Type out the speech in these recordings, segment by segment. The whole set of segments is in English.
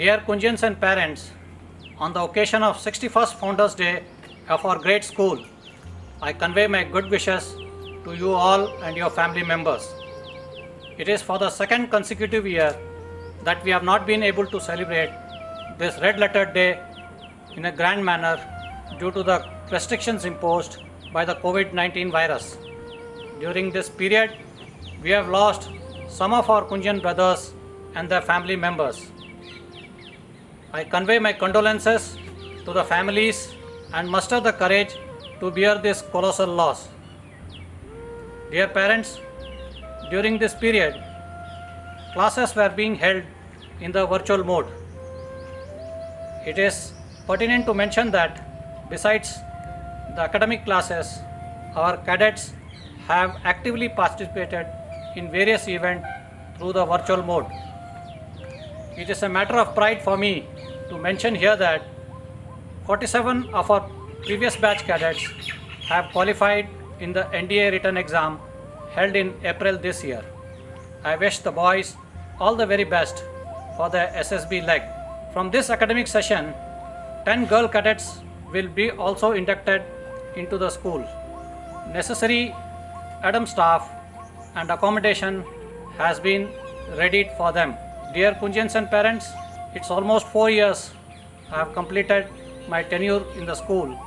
Dear Kunjans and parents, on the occasion of 61st Founders Day of our great school, I convey my good wishes to you all and your family members. It is for the second consecutive year that we have not been able to celebrate this red letter day in a grand manner due to the restrictions imposed by the COVID-19 virus. During this period, we have lost some of our Kunjan brothers and their family members. I convey my condolences to the families and muster the courage to bear this colossal loss. Dear parents, during this period, classes were being held in the virtual mode. It is pertinent to mention that besides the academic classes, our cadets have actively participated in various events through the virtual mode. It is a matter of pride for me to mention here that 47 of our previous batch cadets have qualified in the NDA written exam held in April this year. I wish the boys all the very best for the SSB leg. From this academic session, 10 girl cadets will be also inducted into the school. Necessary ADAM staff and accommodation has been readied for them. Dear Kunjans and parents, it's almost 4 years I have completed my tenure in the school,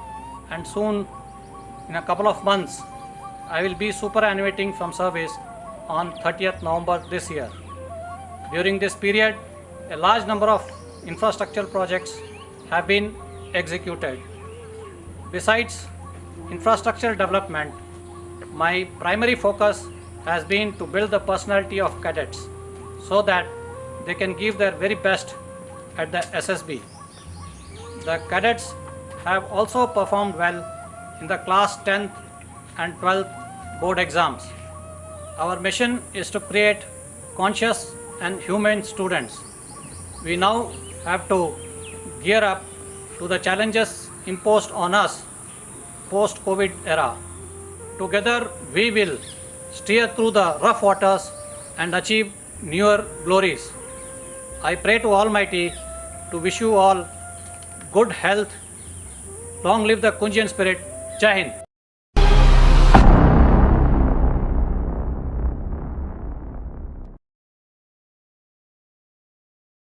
and soon, in a couple of months, I will be superannuating from service on 30th November this year. During this period, a large number of infrastructural projects have been executed. Besides infrastructural development, my primary focus has been to build the personality of cadets so that they can give their very best at the SSB. The cadets have also performed well in the class 10th and 12th board exams. Our mission is to create conscious and humane students. We now have to gear up to the challenges imposed on us post-COVID era. Together we will steer through the rough waters and achieve newer glories. I pray to Almighty to wish you all good health. Long live the Kunjan spirit. Jai Hind.